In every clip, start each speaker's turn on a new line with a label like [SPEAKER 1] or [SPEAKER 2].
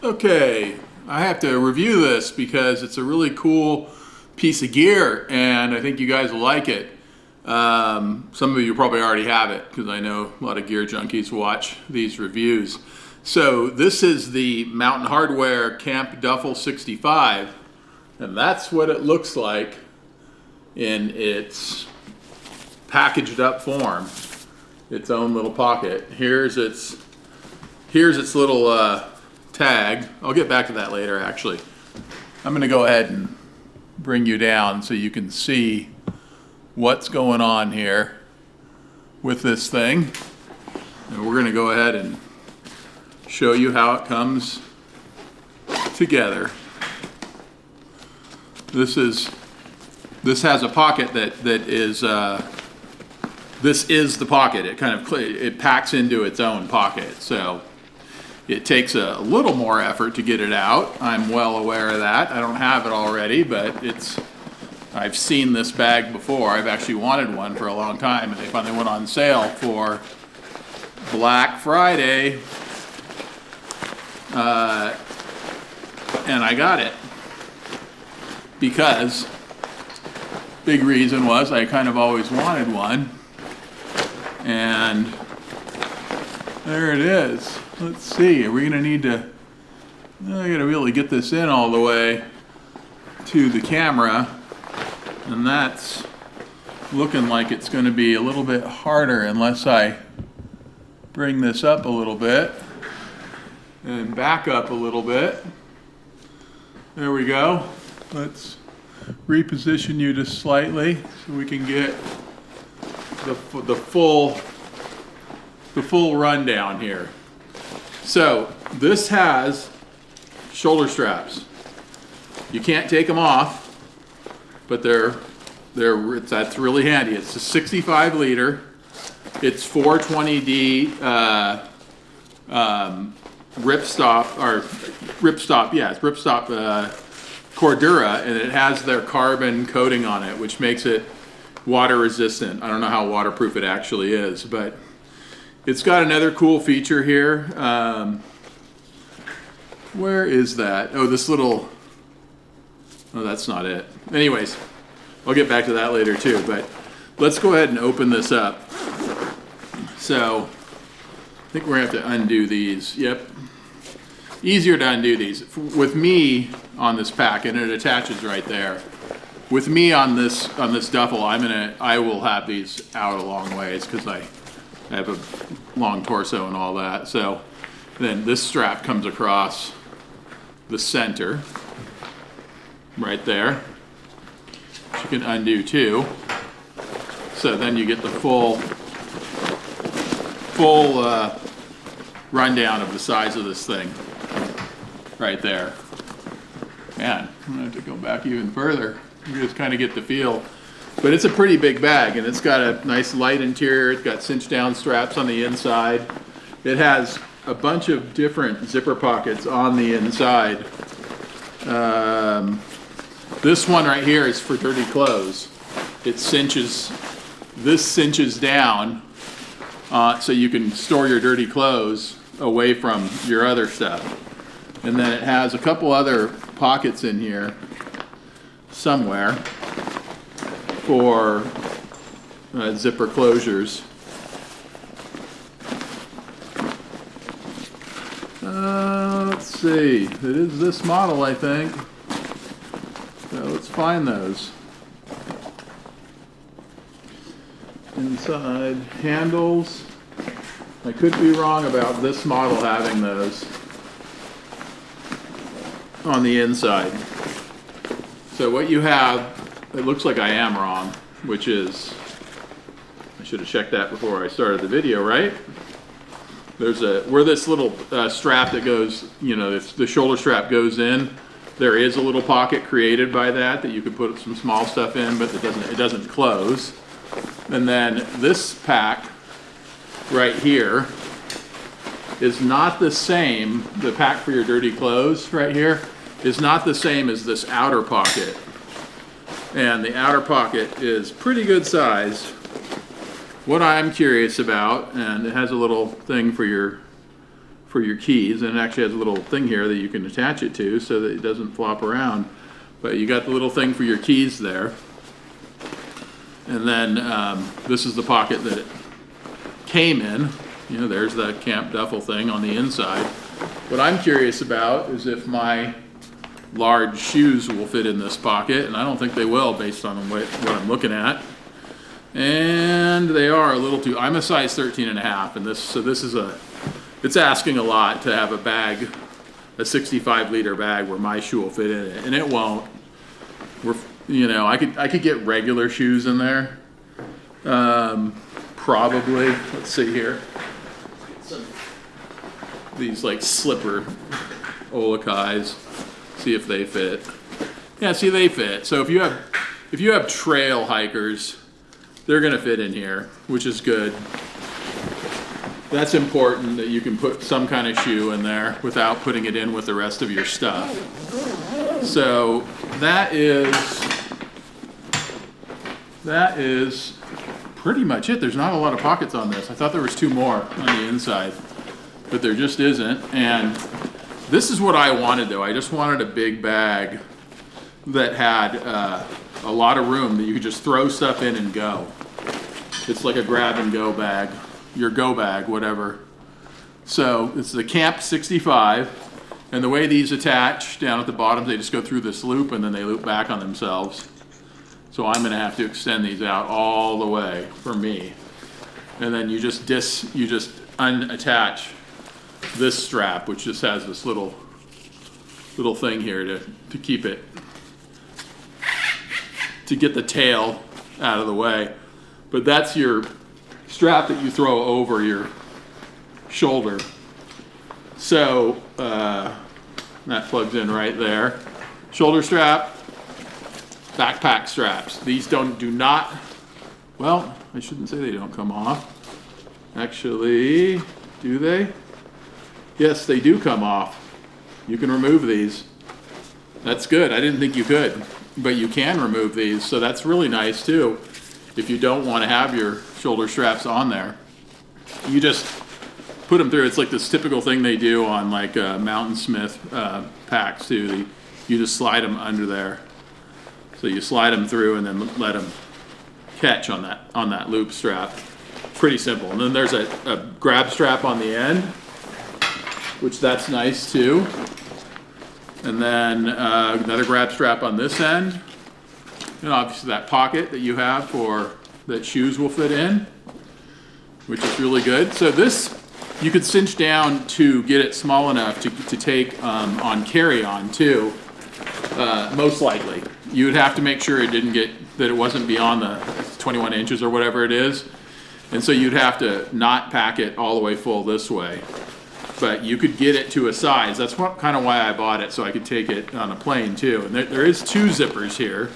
[SPEAKER 1] Okay, I have to review this because it's a really cool piece of gear and I think you guys will like it. Some of you probably already have it because I know a lot of gear junkies watch these reviews. So this is the Mountain Hardwear Camp Duffel 65 and that's what it looks like in its packaged up form. Its own little pocket. Here's its little tag. I'll get back to that later actually. I'm going to go ahead and bring you down so you can see what's going on here with this thing. And we're going to go ahead and show you how it comes together. This has a pocket that is this is the pocket. It packs into its own pocket. So it takes a little more effort to get it out. I'm well aware of that. I don't have it already, but I've seen this bag before. I've actually wanted one for a long time, and they finally went on sale for Black Friday. And I got it because big reason was I kind of always wanted one, and there it is. Let's see, are we gonna need to, I gotta be able to get this in all the way to the camera, and that's looking like it's gonna be a little bit harder unless I bring this up a little bit and back up a little bit. There we go. Let's reposition you just slightly so we can get the full rundown here. So this has shoulder straps. You can't take them off, but that's really handy. It's a 65 liter. It's 420D ripstop Cordura, and it has their carbon coating on it, which makes it water resistant. I don't know how waterproof it actually is, but it's got another cool feature here. Where is that? Oh, this little, oh, that's not it. Anyways, I'll get back to that later too, but let's go ahead and open this up. So, I think we're gonna have to undo these. Yep. Easier to undo these. With me on this pack, and it attaches right there. With me on this duffel, I will have these out a long ways because I have a long torso and all that. So then this strap comes across the center right there, which you can undo too. So then you get the full rundown of the size of this thing right there. Man, I'm gonna have to go back even further. You just kind of get the feel. But it's a pretty big bag, and it's got a nice light interior. It's got cinch down straps on the inside. It has a bunch of different zipper pockets on the inside. This one right here is for dirty clothes. This cinches down so you can store your dirty clothes away from your other stuff. And then it has a couple other pockets in here somewhere for zipper closures. Let's see, it is this model, I think. So let's find those. Inside handles. I could be wrong about this model having those on the inside. So what you have, it looks like I am wrong, which is, I should have checked that before I started the video, right? There's where this little strap that goes, the shoulder strap goes in, there is a little pocket created by that you could put some small stuff in, but it doesn't close. And then this pack right here is not the same, the pack for your dirty clothes right here is not the same as this outer pocket. And the outer pocket is pretty good size. What I'm curious about, and it has a little thing for for your keys, and it actually has a little thing here that you can attach it to so that it doesn't flop around. But you got the little thing for your keys there. And then this is the pocket that it came in. You know, there's the camp duffel thing on the inside. What I'm curious about is if my large shoes will fit in this pocket, and I don't think they will based on what I'm looking at. And they are a little too, I'm a size 13 and a half, and this is it's asking a lot to have a bag, a 65-liter bag where my shoe will fit in it, and it won't. You know, I could get regular shoes in there. Probably, let's see here. These like slipper Olakais. See if they fit. Yeah, see, they fit. So if you have trail hikers, they're gonna fit in here, which is good. That's important that you can put some kind of shoe in there without putting it in with the rest of your stuff. So that is pretty much it. There's not a lot of pockets on this. I thought there was 2 more on the inside, but there just isn't. And this is what I wanted, though. I just wanted a big bag that had a lot of room that you could just throw stuff in and go. It's like a grab and go bag, your go bag, whatever. So it's the Camp 65, and the way these attach down at the bottom, they just go through this loop and then they loop back on themselves. So I'm gonna have to extend these out all the way for me. And then you just unattach this strap, which just has this little thing here to keep it, to get the tail out of the way. But that's your strap that you throw over your shoulder. So that plugs in right there. Shoulder strap, backpack straps. These do not, well, I shouldn't say they don't come off. Actually, do they? Yes, they do come off. You can remove these. That's good. I didn't think you could, but you can remove these, so that's really nice too. If you don't want to have your shoulder straps on there, you just put them through. It's like this typical thing they do on like Mountain Smith packs too. You just slide them under there. So you slide them through and then let them catch on that loop strap. Pretty simple. And then there's a grab strap on the end, which that's nice too. And then another grab strap on this end. And obviously that pocket that you have that shoes will fit in, which is really good. So this, you could cinch down to get it small enough to take on carry-on too, most likely. You would have to make sure that it wasn't beyond the 21 inches or whatever it is. And so you'd have to not pack it all the way full this way. But you could get it to a size. That's kind of why I bought it, so I could take it on a plane too. And there is 2 zippers here,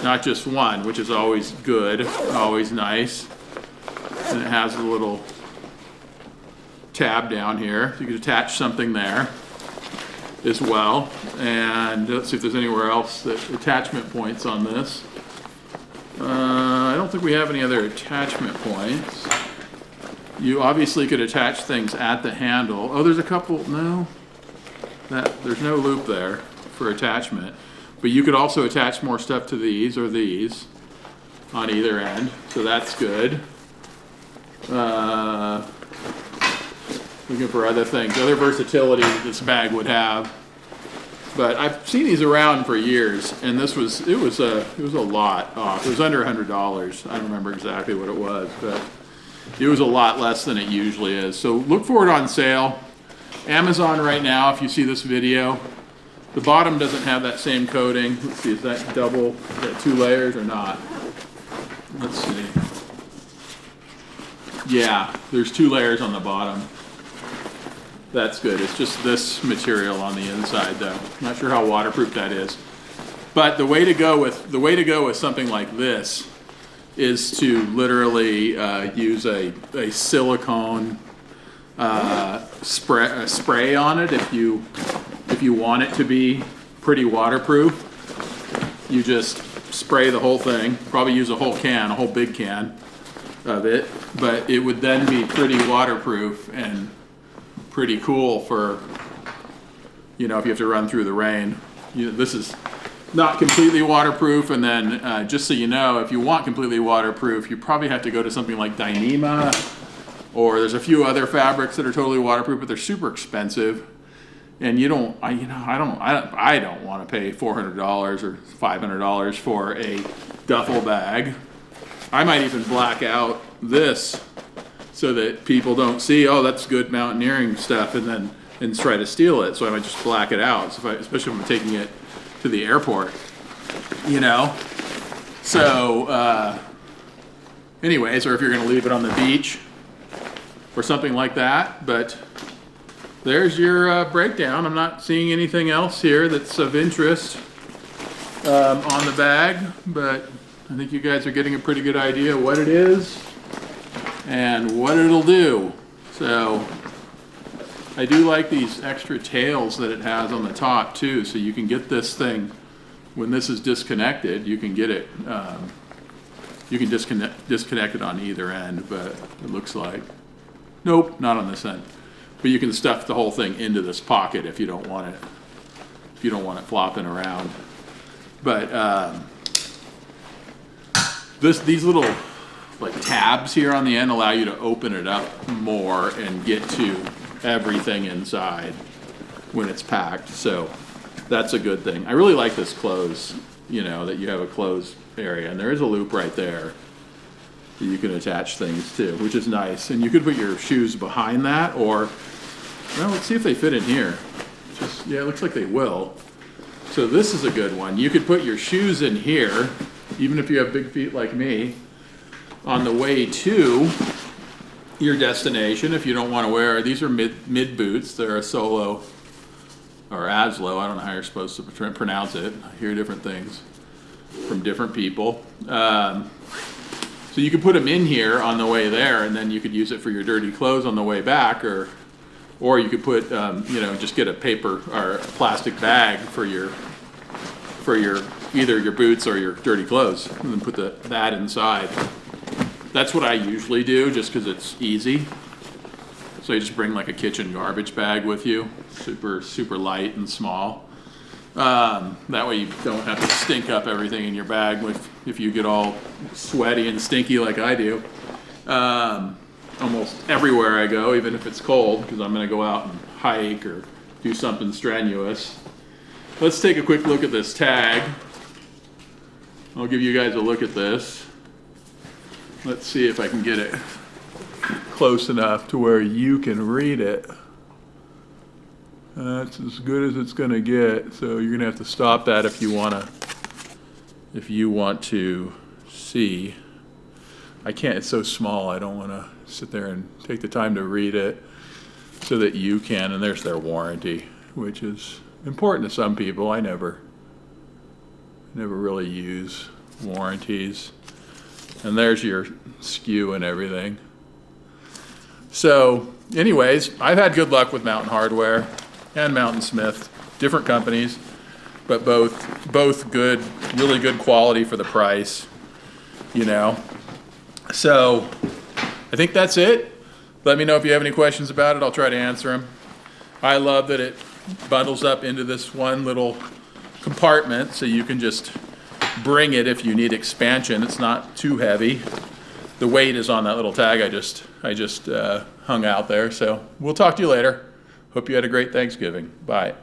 [SPEAKER 1] not just one, which is always good, always nice. And it has a little tab down here. You could attach something there as well. And let's see if there's anywhere else that attachment points on this. I don't think we have any other attachment points. You obviously could attach things at the handle. Oh, there's a couple, no. There's no loop there for attachment. But you could also attach more stuff to these or these on either end. So that's good. Looking for other things, other versatility that this bag would have. But I've seen these around for years, and it was a lot off. It was under $100. I don't remember exactly what it was, but it was a lot less than it usually is. So look for it on sale. Amazon right now, if you see this video, the bottom doesn't have that same coating. Let's see, is that double, is that 2 layers or not? Let's see. Yeah, there's 2 layers on the bottom. That's good. It's just this material on the inside though. Not sure how waterproof that is. But the way to go with something like this is to literally use a silicone spray on it. If you want it to be pretty waterproof, you just spray the whole thing. Probably use a whole big can of it, but it would then be pretty waterproof and pretty cool for, you know, if you have to run through the rain. This is not completely waterproof, and then just so you know, if you want completely waterproof, you probably have to go to something like Dyneema, or there's a few other fabrics that are totally waterproof, but they're super expensive. And I don't want to pay $400 or $500 for a duffel bag. I might even black out this so that people don't see, oh, that's good mountaineering stuff, and try to steal it. So I might just black it out, so especially if I'm taking it to the airport, you know? So, anyways, or if you're going to leave it on the beach or something like that. But there's your breakdown. I'm not seeing anything else here that's of interest on the bag, but I think you guys are getting a pretty good idea what it is and what it'll do. So I do like these extra tails that it has on the top too, so you can get this thing, when this is disconnected, you can get it, you can disconnect it on either end, but it looks like, nope, not on this end. But you can stuff the whole thing into this pocket if you don't want it flopping around. But these little like tabs here on the end allow you to open it up more and get to everything inside when it's packed. So that's a good thing. I really like this close, you know, that you have a closed area, and there is a loop right there that you can attach things to, which is nice. And you could put your shoes behind that, or, well, let's see if they fit in here. Yeah, it looks like they will. So this is a good one. You could put your shoes in here, even if you have big feet like me, on the way to your destination. If you don't want to wear, these are mid boots. They're a Solo or Aslo. I don't know how you're supposed to pronounce it. I hear different things from different people. So you could put them in here on the way there, and then you could use it for your dirty clothes on the way back, or you could put, you know, just get a paper or a plastic bag for your either your boots or your dirty clothes, and then put that inside. That's what I usually do, just because it's easy. So you just bring like a kitchen garbage bag with you, super light and small. That way you don't have to stink up everything in your bag if you get all sweaty and stinky like I do. Almost everywhere I go, even if it's cold, because I'm going to go out and hike or do something strenuous. Let's take a quick look at this tag. I'll give you guys a look at this. Let's see if I can get it close enough to where you can read it. That's as good as it's going to get, so you're going to have to stop that if you want to see. I can't, it's so small, I don't want to sit there and take the time to read it so that you can. And there's their warranty, which is important to some people. I never really use warranties. And there's your SKU and everything. So anyways, I've had good luck with Mountain Hardwear and Mountain Smith, different companies, but both good, really good quality for the price, you know. So I think that's it. Let me know if you have any questions about it. I'll try to answer them. I love that it bundles up into this one little compartment, so you can just bring it if you need expansion. It's not too heavy. The weight is on that little tag I just hung out there. So we'll talk to you later. Hope you had a great Thanksgiving. Bye.